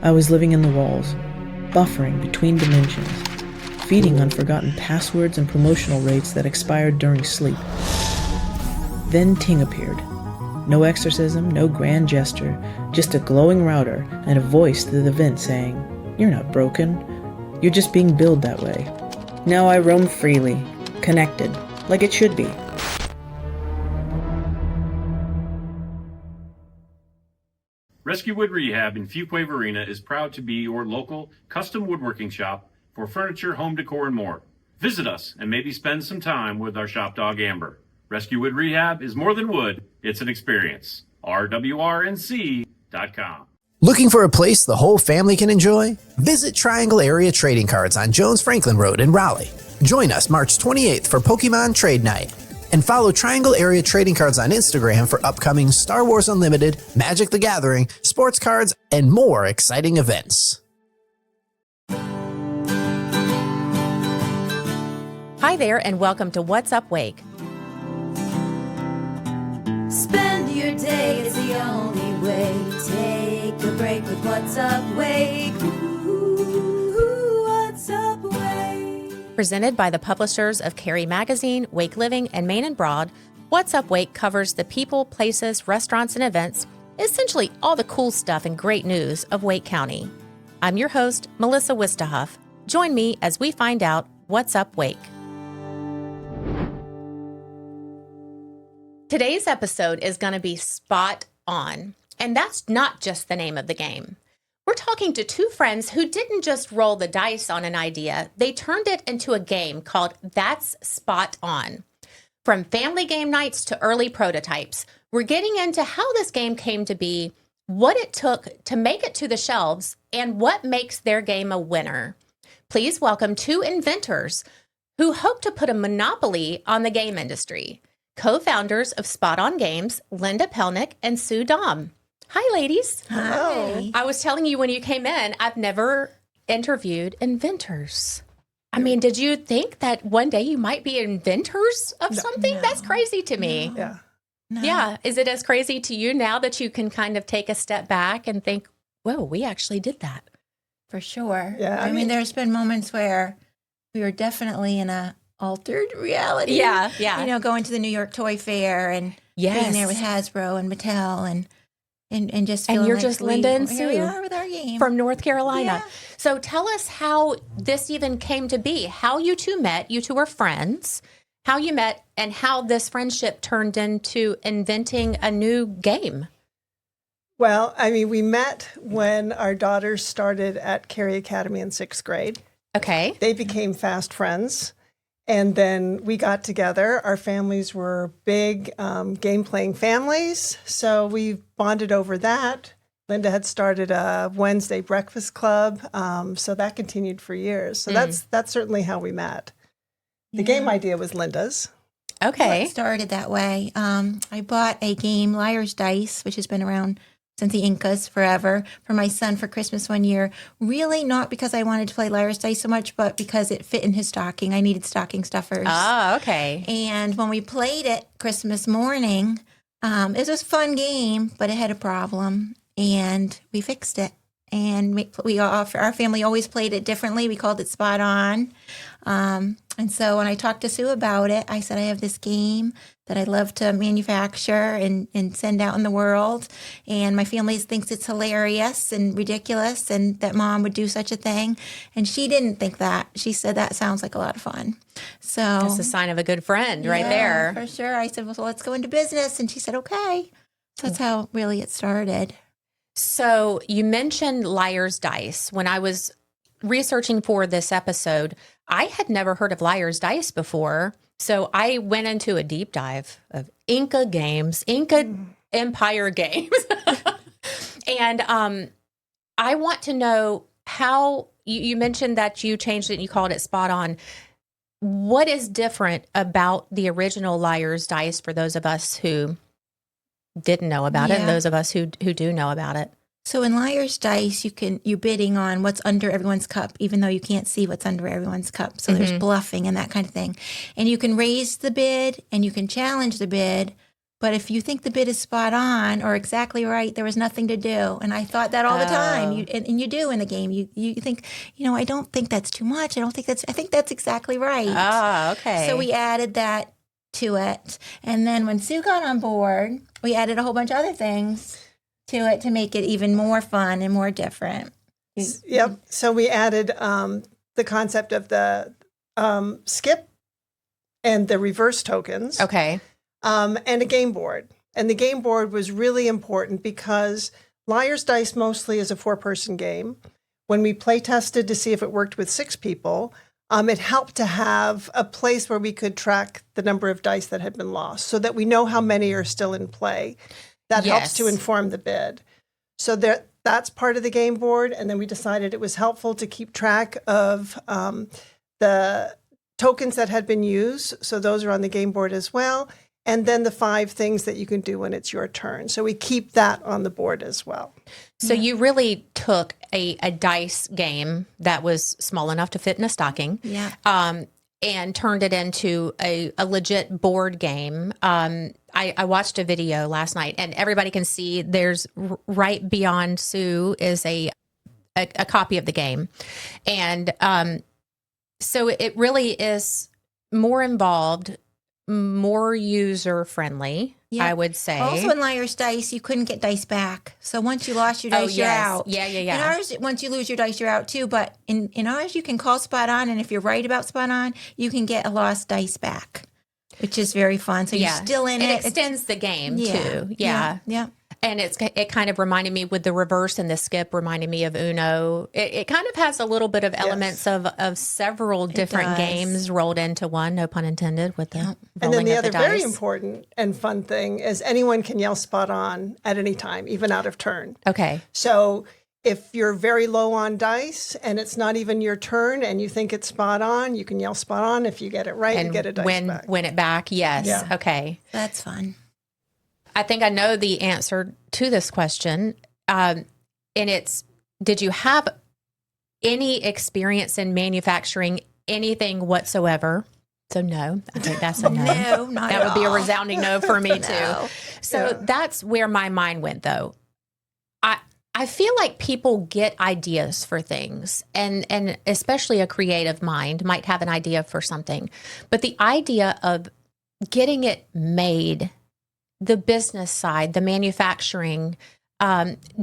I was living in the walls, buffering between dimensions, feeding on forgotten passwords and promotional rates that expired during sleep. Then Ting appeared. No exorcism, no grand gesture, just a glowing router and a voice through the vent saying, "You're not broken. You're just being billed that way." Now I roam freely, connected, like it should be. Rescue Wood Rehab in Fuquay-Varina is proud to be your local custom woodworking shop for furniture, home decor, and more. Visit us and maybe spend some time with our shop dog Amber. Rescue Wood Rehab is more than wood, it's an experience. rwrnc.com. Looking for a place the whole family can enjoy? Visit Triangle Area Trading Cards on Jones Franklin Road in Raleigh. Join us March 28th for Pokemon Trade Night. And follow Triangle Area Trading Cards on Instagram for upcoming Star Wars Unlimited, Magic the Gathering, sports cards, and more exciting events. Hi there, and welcome to What's Up Wake. Spend your day is the only way. Take a break with What's Up Wake. Ooh, What's Up Wake. Presented by the publishers of Carey Magazine, Wake Living, and Main and Broad, What's Up Wake covers the people, places, restaurants, and events, essentially all the cool stuff and great news of Wake County. I'm your host, Melissa Wistahuff. Join me as we find out what's up Wake. Today's episode is going to be spot on, and that's not just the name of the game. We're talking to two friends who didn't just roll the dice on an idea, they turned it into a game called That's Spot On. From family game nights to early prototypes, we're getting into how this game came to be, what it took to make it to the shelves, and what makes their game a winner. Please welcome two inventors who hope to put a monopoly on the game industry. Co-founders of Spot On Games, Linda Pelnik and Sue Dohm. Hi, ladies. Hi. I was telling you when you came in, I've never interviewed inventors. I mean, did you think that one day you might be inventors of something? No. That's crazy to me. No. Yeah. Is it as crazy to you now that you can kind of take a step back and think, whoa, we actually did that? For sure. Yeah, I mean, there's been moments where we were definitely in a altered reality. Yeah. You know, going to the New York Toy Fair and being there with Hasbro and Mattel and just feeling and you're like just Linda and here we Sue are with our game from North Carolina. Yeah. So tell us how this even came to be, how you two met. You two were friends, how you met, and how this friendship turned into inventing a new game. Well, I mean, we met when our daughters started at Carey Academy in 6th grade. Okay. They became fast friends. And then we got together. Our families were big game-playing families, so we bonded over that. Linda had started a Wednesday breakfast club, so that continued for years. So that's certainly how we met. The game idea was Linda's. Okay. Well, it started that way. I bought a game, Liar's Dice, which has been around since the Incas forever, for my son for Christmas one year. Really not because I wanted to play Liar's Dice so much, but because it fit in his stocking. I needed stocking stuffers. Oh, okay. And when we played it Christmas morning, it was a fun game, but it had a problem, and we fixed it. And our family always played it differently. We called it Spot On. And so when I talked to Sue about it, I said, I have this game that I love to manufacture and send out in the world. And my family thinks it's hilarious and ridiculous and that Mom would do such a thing. And she didn't think that. She said, that sounds like a lot of fun. So That's a sign of a good friend right there. For sure. I said, well, so let's go into business. And she said, okay. So that's how really it started. So you mentioned Liar's Dice. When I was researching for this episode, I had never heard of Liar's Dice before. So I went into a deep dive of Inca games, Inca Empire games. And I want to know how, you mentioned that you changed it and you called it Spot On. What is different about the original Liar's Dice for those of us who didn't know about it and those of us who do know about it? So in Liar's Dice, you're bidding on what's under everyone's cup, even though you can't see what's under everyone's cup. So there's bluffing and that kind of thing. And you can raise the bid and you can challenge the bid, But if you think the bid is spot on or exactly right, there was nothing to do. And I thought that all the time. And you do in the game. You think, I don't think that's too much. I think that's exactly right. Oh, okay. So we added that to it. And then when Sue got on board, we added a whole bunch of other things to it to make it even more fun and more different. Yep. So we added the concept of the skip and the reverse tokens. Okay. And a game board. And the game board was really important because Liar's Dice mostly is a 4-person game. When we play tested to see if it worked with 6 people, it helped to have a place where we could track the number of dice that had been lost so that we know how many are still in play. That helps to inform the bid. So that's part of the game board. And then we decided it was helpful to keep track of the tokens that had been used. So those are on the game board as well. And then the 5 things that you can do when it's your turn. So we keep that on the board as well. So you really took a dice game that was small enough to fit in a stocking, and turned it into a legit board game. I watched a video last night, and everybody can see there's right beyond Sue is a copy of the game. And so it really is more involved, more user-friendly, I would say. Also in Liar's Dice, you couldn't get dice back. So once you lost your dice, you're out. Yeah. In ours, once you lose your dice, you're out too. But in ours, you can call spot on, and if you're right about spot on, you can get a lost dice back, which is very fun. So you're still in it. It extends the game, too. Yeah. And it kind of reminded me with the reverse and the skip reminding me of Uno. It kind of has a little bit of elements of several different games rolled into one, no pun intended, with the and then the other dice. very important and fun thing is anyone can yell spot on at any time, even out of turn. Okay. So if you're very low on dice and it's not even your turn and you think it's spot on, you can yell spot on. If you get it right, And you get a dice back. win it back, yes. Yeah. Okay. That's fun. I think I know the answer to this question. And it's, did you have any experience in manufacturing anything whatsoever? So no, I think that's a no. No, not That at would be a all. resounding no for me No. too. So that's where my mind went though. I feel like people get ideas for things and especially a creative mind might have an idea for something, but the idea of getting it made, the business side, the manufacturing,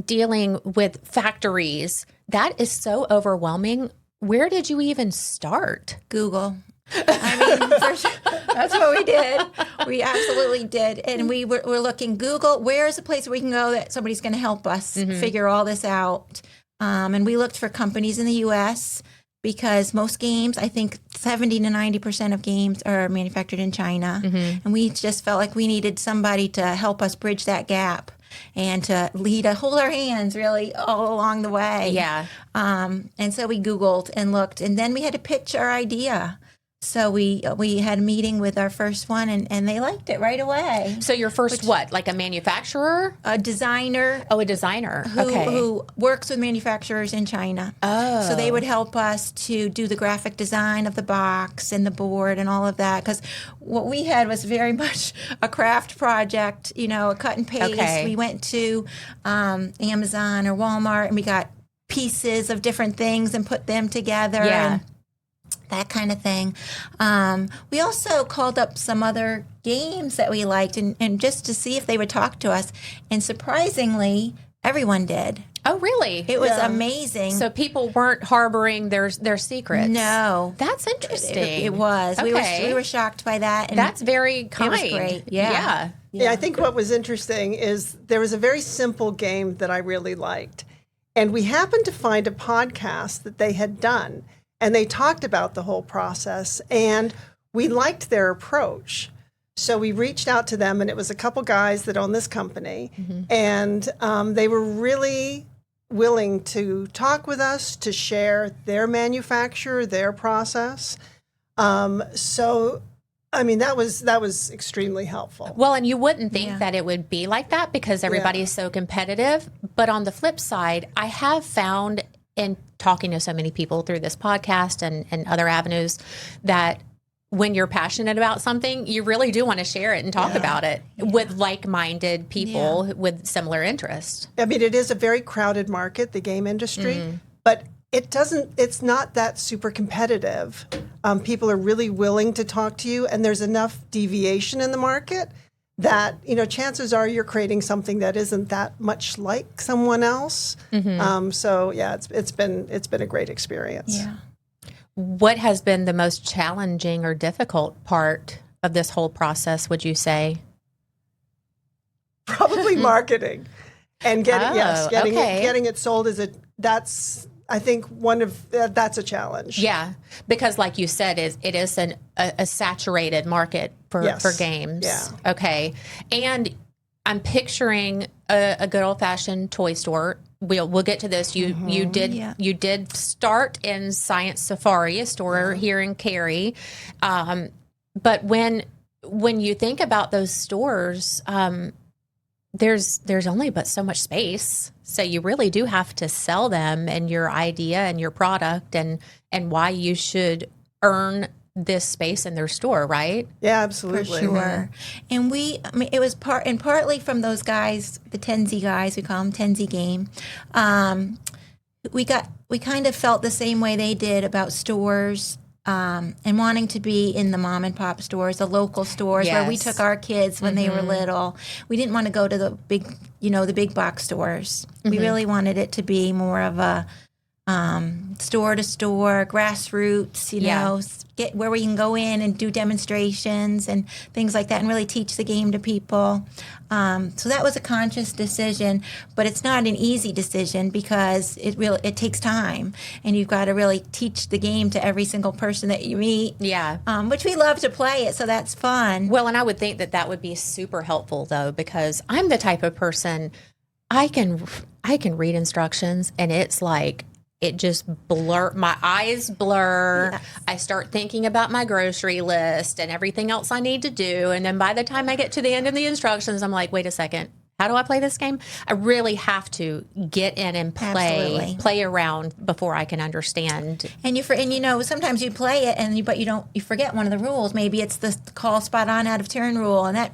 dealing with factories, that is so overwhelming. Where did you even start? Google. I mean, that's what we did. We absolutely did. And we're looking, Google, where is a place where we can go that somebody's going to help us figure all this out? And we looked for companies in the U.S. because most games, I think 70 to 90% of games are manufactured in China. And we just felt like we needed somebody to help us bridge that gap and to hold our hands really all along the way. Yeah. And so we Googled and looked, and then we had to pitch our idea. So we had a meeting with our first one, and they liked it right away. So your first what? Like a manufacturer? A designer. Oh, a designer. Who works with manufacturers in China. Oh. So they would help us to do the graphic design of the box and the board and all of that. Because what we had was very much a craft project, a cut and paste. Okay. We went to Amazon or Walmart, and we got pieces of different things and put them together. Yeah. And that kind of thing. We also called up some other games that we liked and just to see if they would talk to us. And surprisingly, everyone did. Oh, really? It was amazing. So people weren't harboring their secrets. No. That's interesting. It was. Okay. We were shocked by that. And That's very kind. It was great. Yeah. Yeah, I think what was interesting is there was a very simple game that I really liked. And we happened to find a podcast that they had done. And they talked about the whole process, and we liked their approach. So we reached out to them, and it was a couple guys that own this company, and they were really willing to talk with us, to share their manufacture, their process. So, I mean, that was extremely helpful. Well, and you wouldn't think that it would be like that because everybody is so competitive. But on the flip side, I have found in talking to so many people through this podcast and other avenues that when you're passionate about something, you really do want to share it and talk about it with like-minded people with similar interests. I mean, it is a very crowded market, the game industry, but it's not that super competitive. People are really willing to talk to you, and there's enough deviation in the market that, chances are you're creating something that isn't that much like someone else. So yeah, it's been a great experience. Yeah. What has been the most challenging or difficult part of this whole process, would you say? Probably marketing and getting it sold that's I think that's a challenge. Yeah, because like you said, it is a saturated market for games. Yeah. Okay, and I'm picturing a good old fashioned toy store. We'll get to this. You did start in Science Safari, a store here in Cary, but when you think about those stores, there's only but so much space, so you really do have to sell them and your idea and your product and why you should earn this space in their store, right? Yeah, absolutely. For sure. And it was partly from those guys, the Tenzi guys, we call them Tenzi Game. We kind of felt the same way they did about stores, and wanting to be in the mom and pop stores, the local stores where we took our kids when they were little. We didn't want to go to the big box stores. We really wanted it to be more of a store to store, grassroots, get where we can go in and do demonstrations and things like that and really teach the game to people. So that was a conscious decision, but it's not an easy decision because it takes time and you've got to really teach the game to every single person that you meet. Yeah. Which we love to play it, so that's fun. Well, and I would think that would be super helpful though, because I'm the type of person I can read instructions and it's like it just my eyes blur. Yes. I start thinking about my grocery list and everything else I need to do. And then by the time I get to the end of the instructions, I'm like, wait a second, how do I play this game? I really have to get in and play around before I can understand. And sometimes you play it but you forget one of the rules. Maybe it's the call spot on out of turn rule, and that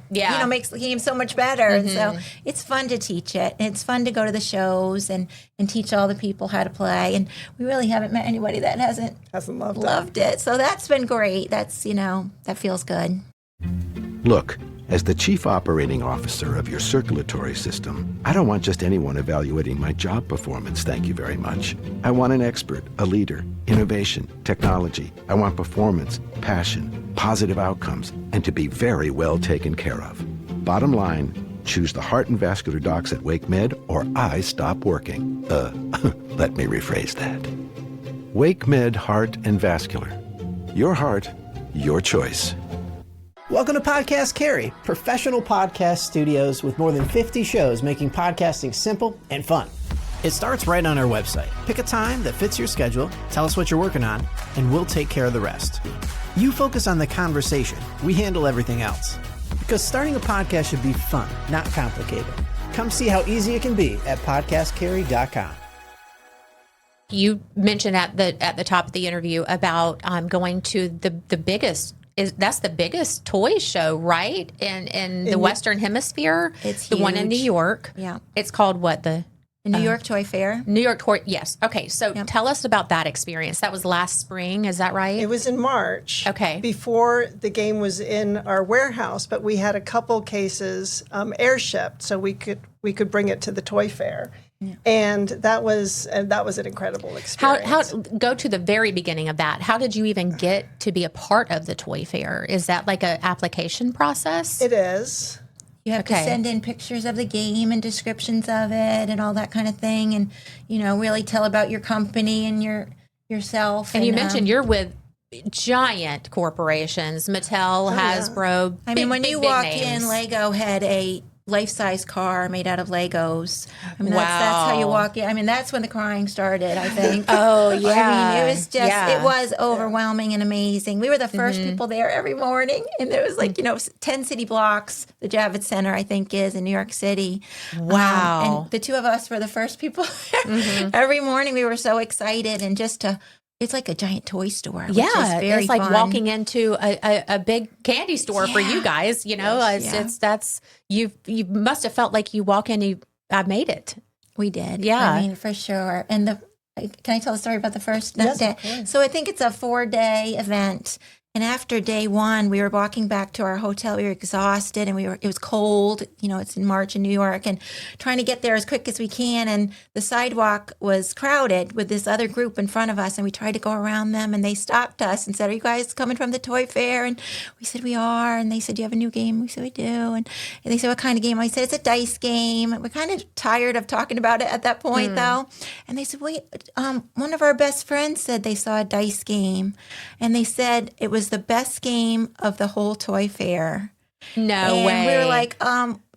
makes the game so much better. And so it's fun to teach it. And it's fun to go to the shows and teach all the people how to play. And we really haven't met anybody that hasn't loved it. So that's been great. That's that feels good. Look, as the Chief Operating Officer of your circulatory system, I don't want just anyone evaluating my job performance, thank you very much. I want an expert, a leader, innovation, technology. I want performance, passion, positive outcomes, and to be very well taken care of. Bottom line, choose the heart and vascular docs at Wake Med or I stop working. Let me rephrase that. Wake Med Heart and Vascular. Your heart, your choice. Welcome to Podcast Cary, professional podcast studios with more than 50 shows making podcasting simple and fun. It starts right on our website. Pick a time that fits your schedule, tell us what you're working on, and we'll take care of the rest. You focus on the conversation, we handle everything else. Because starting a podcast should be fun, not complicated. Come see how easy it can be at podcastcary.com. You mentioned at the top of the interview about going to the biggest. That's the biggest toy show, right? In the Western Hemisphere. It's the huge. one in New York. Yeah. It's called what? The New York Toy Fair. New York Toy, yes. Okay, so tell us about that experience. That was last spring, is that right? It was in March. Okay. Before the game was in our warehouse, but we had a couple cases airshipped, so we could bring it to the toy fair. Yeah. And that was an incredible experience. How go to the very beginning of that? How did you even get to be a part of the toy fair? Is that like an application process? It is. You have to send in pictures of the game and descriptions of it and all that kind of thing, and really tell about your company and yourself. And you mentioned you're with giant corporations, Mattel, Hasbro. I mean, when you walk names. in, Lego had a life-size car made out of Legos. I mean, that's how you walk in. I mean, that's when the crying started, I think. Oh, yeah. I mean, it was just, it was overwhelming and amazing. We were the first people there every morning, and there was 10 city blocks, the Javits Center, I think, is in New York City. Wow. And the two of us were the first people there. Every morning we were so excited, and just to it's like a giant toy store. Which is Yeah, very it's like fun. walking into a big candy store for you guys. You know, it's you must have felt like you walk in, I made it. We did. Yeah. I mean, for sure. And can I tell a story about the first Yes, day? of course. So I think it's a 4-day event. And after day 1, we were walking back to our hotel. We were exhausted and it was cold. You know, it's in March in New York, and trying to get there as quick as we can. And the sidewalk was crowded with this other group in front of us. And we tried to go around them, and they stopped us and said, "Are you guys coming from the toy fair?" And we said, "We are." And they said, "Do you have a new game?" We said, "We do." And they said, "What kind of game?" I said, "It's a dice game." We're kind of tired of talking about it at that point, though. And they said, "Wait, one of our best friends said they saw a dice game, and they said it was the best game of the whole toy fair." No and way. we were like,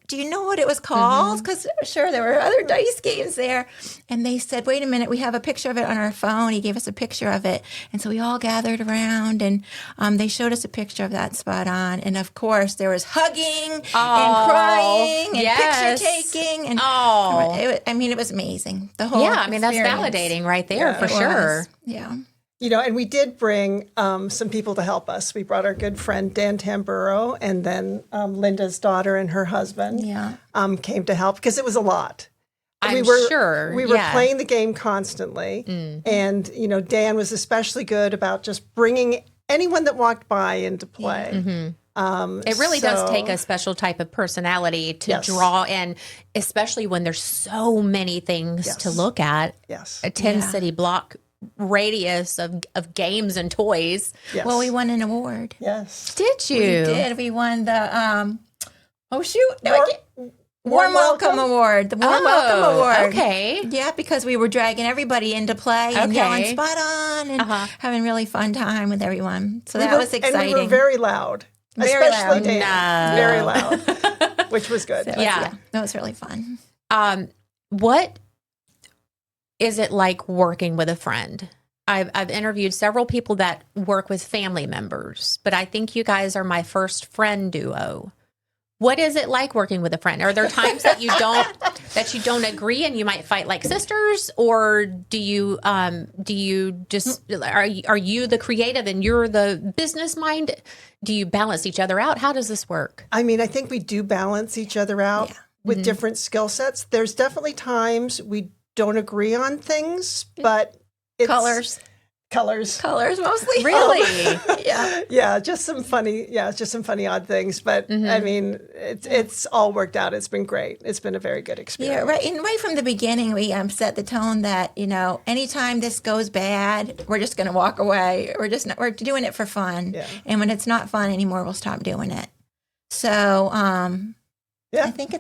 "Do you know what it was called?" Because sure, there were other dice games there. And they said, "Wait a minute, we have a picture of it on our phone." He gave us a picture of it. And so we all gathered around, and they showed us a picture of that spot on. And of course, there was hugging and crying and yes. picture taking. And it was amazing. The whole Yeah, I mean, that's experience. validating right there Yeah, for It sure. was. Yeah. You know, and we did bring some people to help us. We brought our good friend Dan Tamburo, and then Linda's daughter and her husband Yeah. came to help because it was a lot. I'm sure. We were yeah. playing the game constantly. And, you know, Dan was especially good about just bringing anyone that walked by into play. It really does take a special type of personality to Yes. draw in, especially when there's so many things to Yes. look at. Yes. A 10-city block radius of games and toys. Yes. Well, we won an award. Yes. Did you? We did. We won the Warm Warm Welcome Award. The Warm Welcome Award. Okay. Yeah, because we were dragging everybody into play and yelling Okay. spot on and having really fun time with everyone. So that was exciting. And we were very loud. Very especially loud. Dan. No. Very loud, which was good. Yeah. That was really fun. What is it like working with a friend? I've interviewed several people that work with family members, but I think you guys are my first friend duo. What is it like working with a friend? Are there times that you don't agree and you might fight like sisters, or do you just are you the creative and you're the business mind? Do you balance each other out? How does this work? I mean, I think we do balance each other out with different skill sets. There's definitely times we don't agree on things, but it's Colors mostly. Really? Yeah. just some funny odd things, but I mean, it's all worked out. It's been great. It's been a very good experience. Yeah, right. And right from the beginning, we set the tone that, you know, anytime this goes bad, we're just going to walk away. We're doing it for fun. Yeah. And when it's not fun anymore, we'll stop doing it. So, I think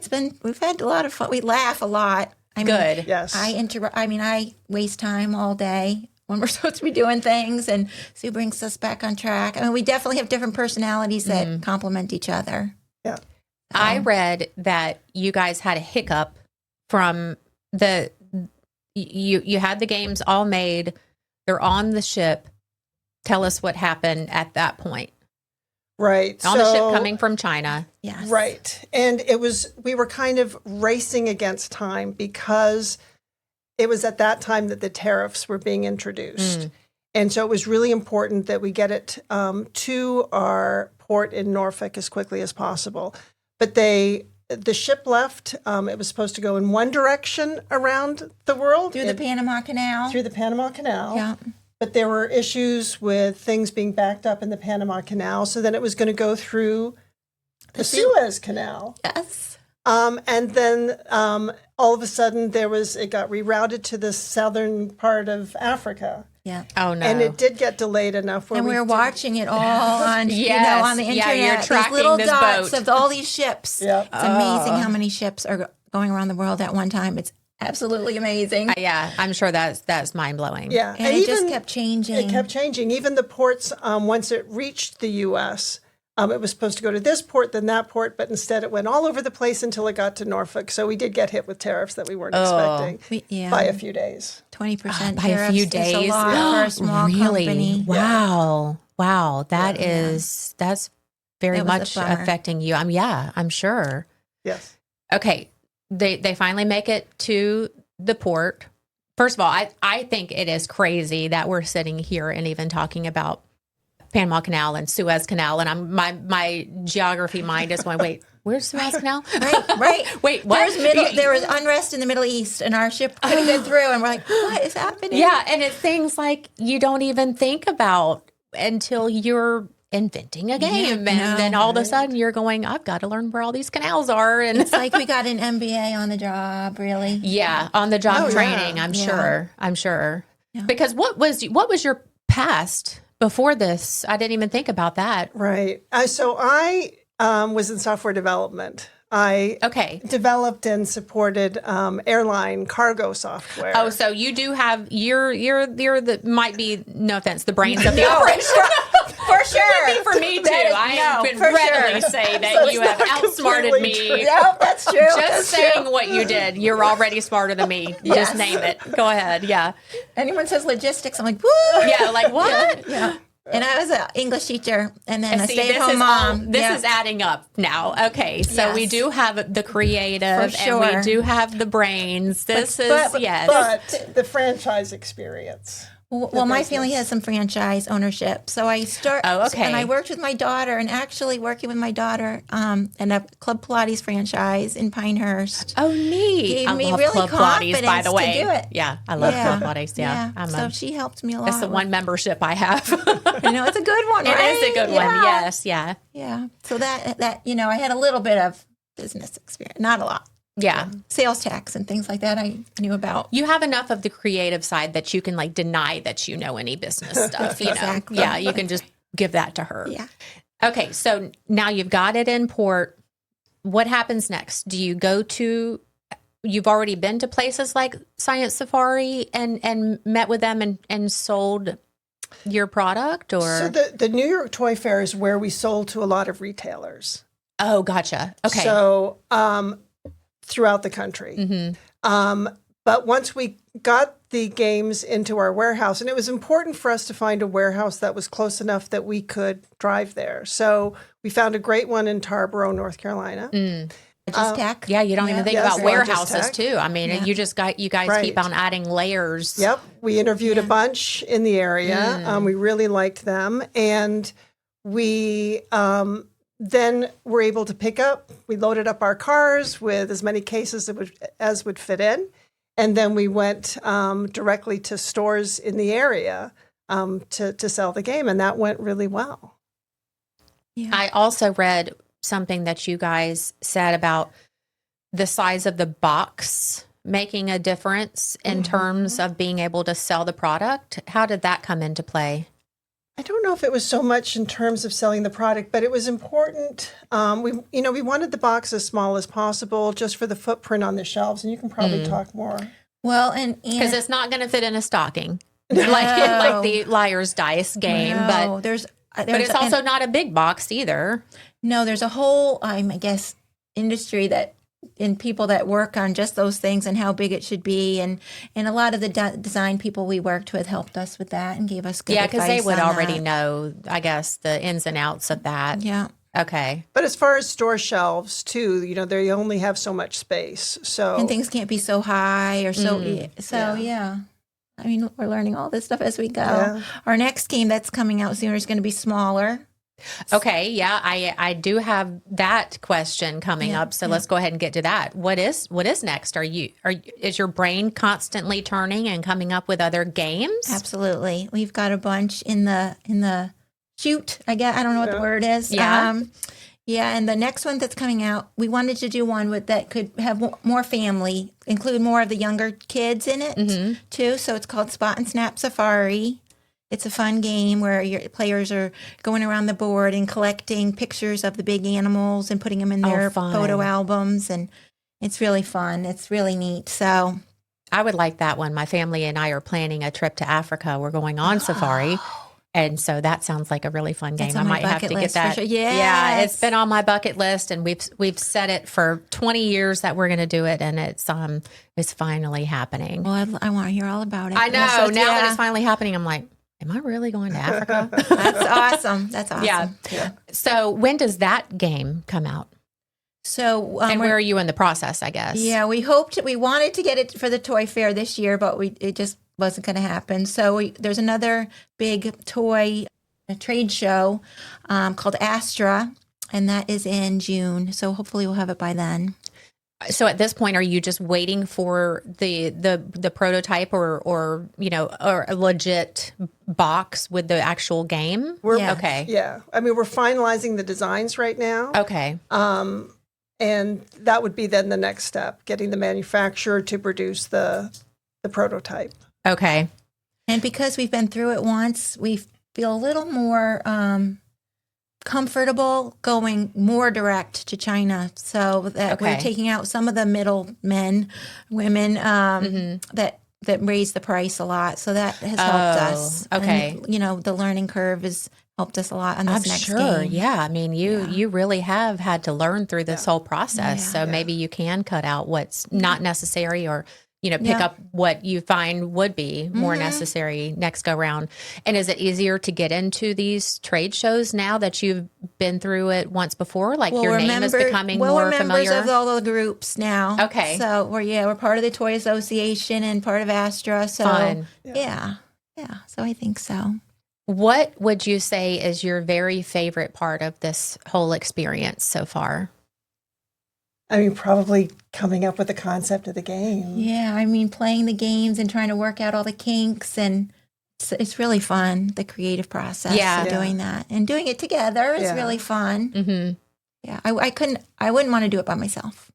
we've had a lot of fun. We laugh a lot. Good. Yes. I waste time all day when we're supposed to be doing things, and Sue brings us back on track. I mean, we definitely have different personalities that complement each other. Yeah. I read that you guys had a hiccup from you had the games all made. They're on the ship. Tell us what happened at that point. Right. On the ship coming from China. Yes. Right. And we were kind of racing against time because it was at that time that the tariffs were being introduced. And so it was really important that we get it to our port in Norfolk as quickly as possible. But the ship left. It was supposed to go in one direction around the world. Through the Panama Canal. Through the Panama Canal. Yeah. But there were issues with things being backed up in the Panama Canal. So then it was going to go through the Suez Canal. Yes. And then all of a sudden it got rerouted to the southern part of Africa. Yeah. Oh no. And it did get delayed enough where And we were did- watching it all on, Yes. on the Yeah, internet. you're These tracking little this dots boat. of all these ships. Yep. It's amazing how many ships are going around the world at one time. It's absolutely amazing. Yeah, I'm sure that's mind blowing. Yeah. And it just kept changing. It kept changing. Even the ports, once it reached the U.S., it was supposed to go to this port, then that port, but instead it went all over the place until it got to Norfolk. So we did get hit with tariffs that we weren't expecting by a few days. 20% By a few tariffs is days. a lot for a small Really? company. Wow. That's very It was a much bummer. affecting you. I'm sure. Yes. Okay. They finally make it to the port. First of all, I think it is crazy that we're sitting here and even talking about Panama Canal and Suez Canal, and my geography mind is going, wait, where's Suez Canal? Right. Wait, what? There was unrest in the Middle East, and our ship couldn't get through, and we're like, what is happening? Yeah, and it's things like you don't even think about until you're inventing a game, and then all of a sudden you're going, I've got to learn where all these canals are, and it's like we got an MBA on the job, really. Yeah, on the job training. I'm sure. Yeah. Because what was your past before this? I didn't even think about that. Right. So I was in software development. I developed and supported airline cargo software. Oh, so you do have you're the might be, no offense, the brains of the operation. For sure. It would be for me too. I would readily say that you have outsmarted me. Yeah, that's true. Just saying what you did. You're already smarter than me. Yes. Just name it. Go ahead. Yeah. Anyone says logistics, I'm like, woo. Yeah, like what? Yeah. And I was an English teacher, and then a stay-at-home mom. This is adding up now. Okay, so we do have the creative, and we do have the brains. But the franchise experience. Well, my family has some franchise ownership, so I and I worked with my daughter, and actually working with my daughter in a Club Pilates franchise in Pinehurst. Oh, neat! Gave I me love really Club Pilates, by the way. To do it. Yeah, I love Club Pilates. Yeah. So she helped me a lot. It's the one membership I have. I know it's a good one. Right? It is a good one. Yes, yeah. So that I had a little bit of business experience, not a lot. Yeah. Sales tax and things like that I knew about. You have enough of the creative side that you can deny that you know any business stuff. Exactly. Yeah, you can just give that to her. Yeah. Okay, so now you've got it in port. What happens next? Do you go to, you've already been to places like Science Safari and met with them and sold your product? Or So the New York Toy Fair is where we sold to a lot of retailers. Oh, gotcha. Okay. So throughout the country. Mm-hmm. But once we got the games into our warehouse, and it was important for us to find a warehouse that was close enough that we could drive there. So we found a great one in Tarboro, North Carolina. Tech. Yeah, you don't even think about warehouses too. I mean, you guys keep on adding layers. Yep. We interviewed a bunch in the area. We really liked them. And we then were able to we loaded up our cars with as many cases as would fit in. And then we went directly to stores in the area to sell the game. And that went really well. Yeah. I also read something that you guys said about the size of the box making a difference in terms of being able to sell the product. How did that come into play? I don't know if it was so much in terms of selling the product, but it was important. We wanted the box as small as possible just for the footprint on the shelves, and you can probably talk more. Well, and because it's not going to fit in a stocking like the Liar's Dice game, but it's also not a big box either. No, there's a whole, I guess, industry in people that work on just those things and how big it should be, and a lot of the design people we worked with helped us with that and gave us good advice. Yeah, because they would already know, I guess, the ins and outs of that. Yeah. Okay. But as far as store shelves too, they only have so much space, and things can't be so high or so. Yeah. I mean, we're learning all this stuff as we go. Yeah. Our next game that's coming out soon is going to be smaller. Okay, yeah, I do have that question coming up, so let's go ahead and get to that. What is next? Is your brain constantly turning and coming up with other games? Absolutely, we've got a bunch in the chute. I don't know what the word is. Yeah, and the next one that's coming out, we wanted to do one that could have more family, include more of the younger kids in it too. So it's called Spot and Snap Safari. It's a fun game where your players are going around the board and collecting pictures of the big animals and putting them in their photo albums. And it's really fun. It's really neat. So I would like that one. My family and I are planning a trip to Africa. We're going on safari. And so that sounds like a really fun game. I might have to get that. Sure. Yeah, it's been on my bucket list, and we've set it for 20 years that we're going to do it, and it's finally happening. Well, I want to hear all about it. I know. Now that it's finally happening, I'm like, am I really going to Africa? That's awesome. That's awesome. Yeah. So when does that game come out? So, And where are you in the process, I guess? yeah, we wanted to get it for the toy fair this year, but it just wasn't going to happen. So there's another big toy trade show called Astra, and that is in June. So hopefully we'll have it by then. So at this point, are you just waiting for the prototype or a legit box with the actual game? Yes. Okay. Yeah. I mean, we're finalizing the designs right now. Okay. And that would be then the next step, getting the manufacturer to produce the prototype. Okay. And because we've been through it once, we feel a little more comfortable going more direct to China, so that we're taking out some of the middlemen, women that raise the price a lot. So that has helped us. Okay. And, the learning curve has helped us a lot on this next game. Yeah. I mean, you really have had to learn through this whole process. So maybe you can cut out what's not necessary or pick up what you find would be more necessary next go round. And is it easier to get into these trade shows now that you've been through it once before? Like your name is becoming more we're familiar? members of all the groups now. Okay. So we're part of the Toy Association and part of Astra. So Fun. Yeah. So I think so. What would you say is your very favorite part of this whole experience so far? I mean, probably coming up with the concept of the game. Yeah, I mean, playing the games and trying to work out all the kinks, and it's really fun, the creative process of doing that. And doing it together is really fun. Mm-hmm. Yeah, I wouldn't want to do it by myself.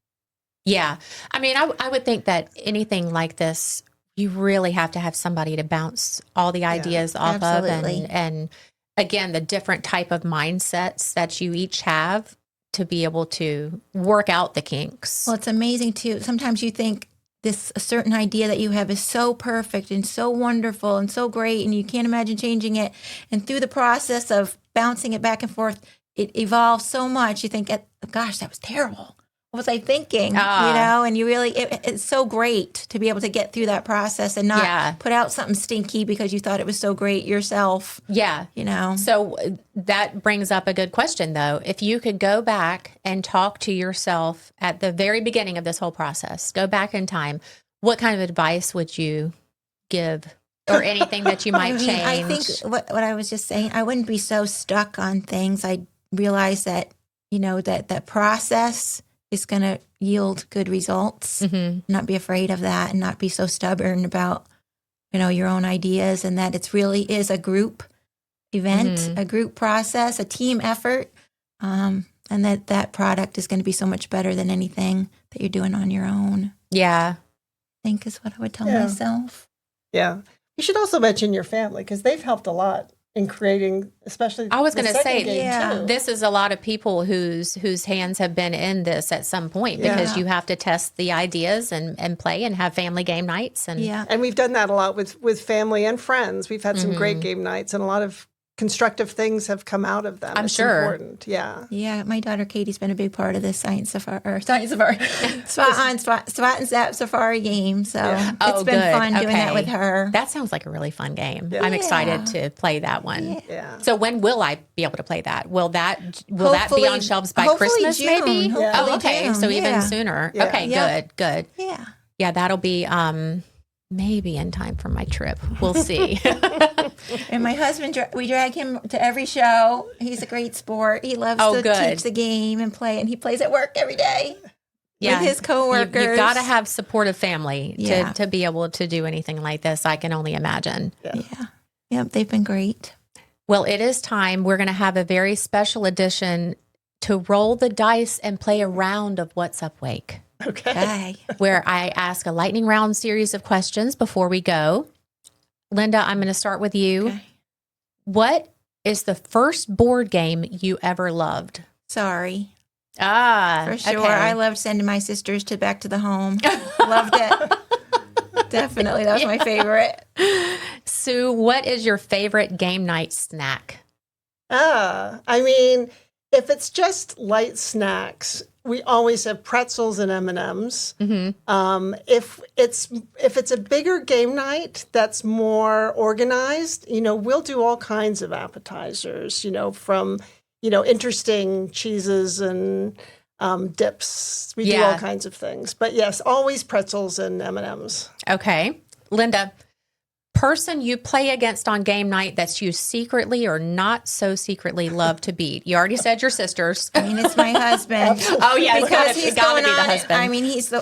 Yeah. I mean, I would think that anything like this, you really have to have somebody to bounce all the ideas off absolutely. of. And again, the different type of mindsets that you each have to be able to work out the kinks. Well, it's amazing too. Sometimes you think a certain idea that you have is so perfect and so wonderful and so great, and you can't imagine changing it. And through the process of bouncing it back and forth, it evolves so much. You think, gosh, that was terrible. What was I thinking? And you really, it's so great to be able to get through that process and not put out something stinky because you thought it was so great yourself. Yeah. So that brings up a good question, though. If you could go back and talk to yourself at the very beginning of this whole process, go back in time, what kind of advice would you give or anything that you might change? I think what I was just saying, I wouldn't be so stuck on things. I realize that, that process is going to yield good results. Not be afraid of that and not be so stubborn about, your own ideas, and that it's really is a group event, a group process, a team effort. And that product is going to be so much better than anything that you're doing on your own. Yeah. I think is what I would tell myself. Yeah. You should also mention your family because they've helped a lot in creating, especially. I was going to say, too. this is a lot of people whose hands have been in this at some point because you have to test the ideas and play and have family game nights. And we've done that a lot with family and friends. We've had some great game nights, and a lot of constructive things have come out of them. I'm sure. Important. Yeah. My daughter Katie's been a big part of this Spot and Zap Safari game. So it's been fun doing that with her. That sounds like a really fun game. I'm excited to play that one. Yeah. So when will I be able to play that? Will that be on shelves by Christmas? June. Maybe. Hopefully okay. June. So even sooner. Yeah. Okay. Good. Yeah. Yeah. That'll be maybe in time for my trip. We'll see. And my husband, we drag him to every show. He's a great sport. He loves to teach the game and play, and he plays at work every day with his coworkers. You've got to have supportive family to be able to do anything like this. I can only imagine. Yep, they've been great. Well, it is time. We're going to have a very special edition to roll the dice and play a round of What's Up Wake. Okay. Where I ask a lightning round series of questions before we go. Linda, I'm going to start with you. Okay. What is the first board game you ever loved? Sorry. For sure. I loved sending my sisters back to the home. Loved it. Definitely. That was my favorite. Sue, what is your favorite game night snack? I mean, if it's just light snacks, we always have pretzels and M&Ms. If it's a bigger game night that's more organized, we'll do all kinds of appetizers, from interesting cheeses and dips. We do all kinds of things. But yes, always pretzels and M&Ms. Okay. Linda, person you play against on game night that's you secretly or not so secretly love to beat. You already said your sisters. I mean, it's my husband. Oh, yeah. Because he's gotta going be the on. husband. I mean, he's the,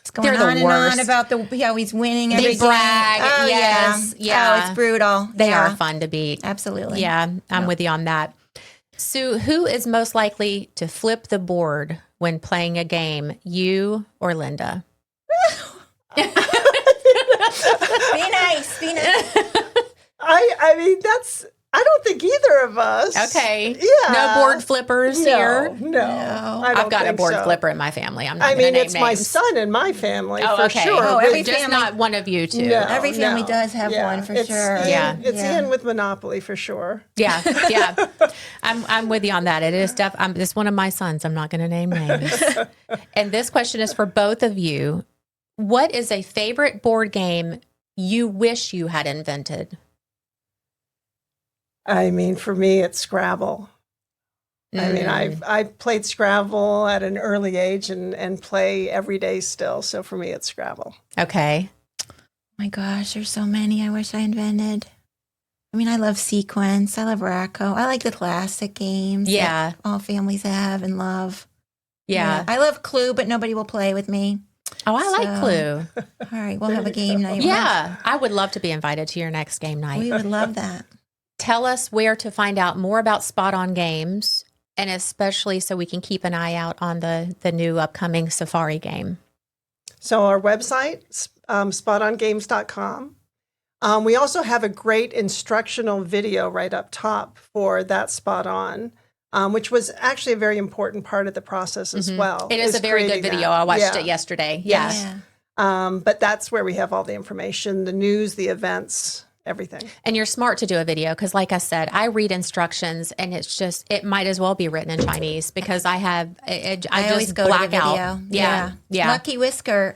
it's going They're the on and worst. on about how he's winning every They brag. game. Oh, Yes. Yeah. Oh, it's brutal. They Yeah. are fun to beat. Absolutely. Yeah, I'm with you on that. Sue, who is most likely to flip the board when playing a game, you or Linda? Be nice. Be nice. I mean, I don't think either of us. Okay. Yeah. No board flippers here? No. I don't I've got a think board so. flipper in my family. I'm not I gonna mean, name it's my names. son and my family Oh, for okay. sure. Oh, but every Just family- not one of you two. no, Every family no. does have one for It's sure. Ian, Yeah. It's Yeah. Ian with Monopoly for sure. Yeah, yeah. I'm with you on that. It is it's one of my sons. I'm not going to name names. And this question is for both of you. What is a favorite board game you wish you had invented? I mean, for me, it's Scrabble. I mean, I've played Scrabble at an early age and play every day still. So for me, it's Scrabble. Okay. My gosh, there's so many I wish I invented. I mean, I love Sequence. I love Racco. I like the classic games. Yeah. that all families have and love. Yeah. I love Clue, but nobody will play with me. Oh, I like So- Clue. All right, we'll have a game night. Yeah. I would love to be invited to your next game night. We would love that. Tell us where to find out more about Spot On Games, and especially so we can keep an eye out on the new upcoming Safari game. So our website, spotongames.com. We also have a great instructional video right up top for that Spot On, which was actually a very important part of the process as well. It is a very good creating video. that. I watched Yeah. it yesterday. Yes. Yeah. But that's where we have all the information, the news, the events, everything. And you're smart to do a video because, like I said, I read instructions and it's just, it might as well be written in Chinese because I always just go black to the out. video. Yeah. Yeah. Lucky Whisker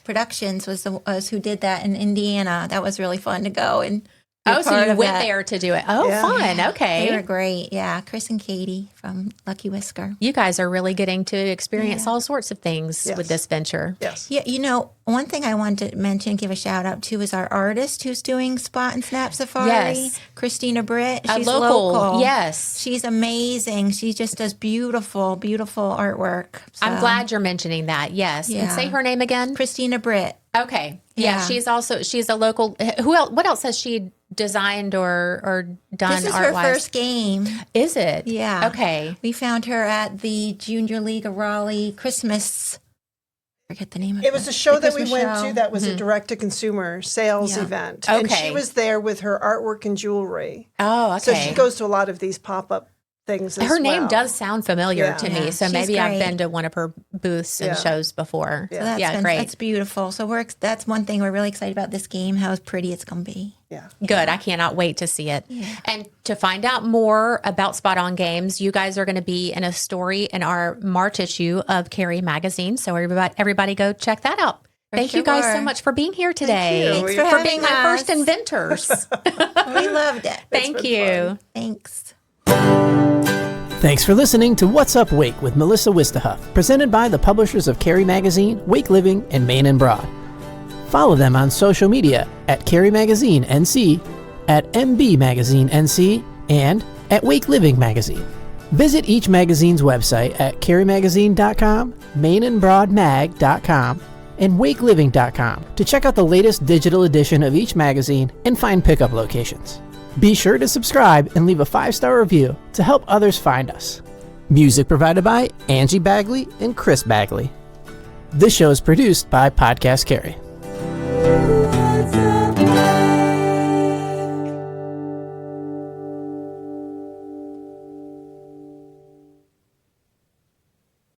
Productions was who did that in Indiana. That was really fun to go and be Oh, so part you of went that. there to do it. Oh, Yeah. fun. They Okay. were great. Yeah, Chris and Katie from Lucky Whisker. You guys are really getting to experience all sorts of things Yes. with this venture. Yes. Yeah, you know, one thing I wanted to mention, give a shout out to, is our artist who's doing Spot and Snap Safari, Yes. Christina Britt. A She's local. Yes. She's amazing. She just does beautiful, beautiful artwork. I'm So, glad you're mentioning that. Yes. And Yeah. say her name again. Christina Britt. Okay. Yeah. Yeah. She's a local. Who else? What else has she designed or done This is her art-wise? first game. Is it? Yeah. Okay. We found her at the Junior League of Raleigh Christmas. I forget the name of it. It was a show The that we Christmas went show. to that was a direct-to-consumer sales Yeah. event. And Okay. she was there with her artwork and jewelry. Oh, okay. So she goes to a lot of these pop-up things as Her name well. does sound familiar Yeah. to Yeah, me, so she's maybe I've great. been to one of her booths and Yeah. shows before. Yeah. So that's Yeah, great. That's beautiful. So that's one thing we're really excited about this game, how pretty it's going to be. Yeah. Good. I cannot wait to see it. And to find out more about Spot On Games, you guys are going to be in a story in our March issue of Carrie Magazine. So everybody go check that out. Thank you guys so sure. much for being here today. you. Thanks for For having being my us. first inventors. We loved it. Thank been you. fun. Thanks. Thanks for listening to What's Up Wake with Melissa Wistahuff, presented by the publishers of Carrie Magazine, Wake Living, and Main and Broad. Follow them on social media at Carrie Magazine NC, at MB Magazine NC, and at Wake Living Magazine. Visit each magazine's website at carriemagazine.com, mainandbroadmag.com, and wakeliving.com to check out the latest digital edition of each magazine and find pickup locations. Be sure to subscribe and leave a 5-star review to help others find us. Music provided by Angie Bagley and Chris Bagley. This show is produced by Podcast Carrie.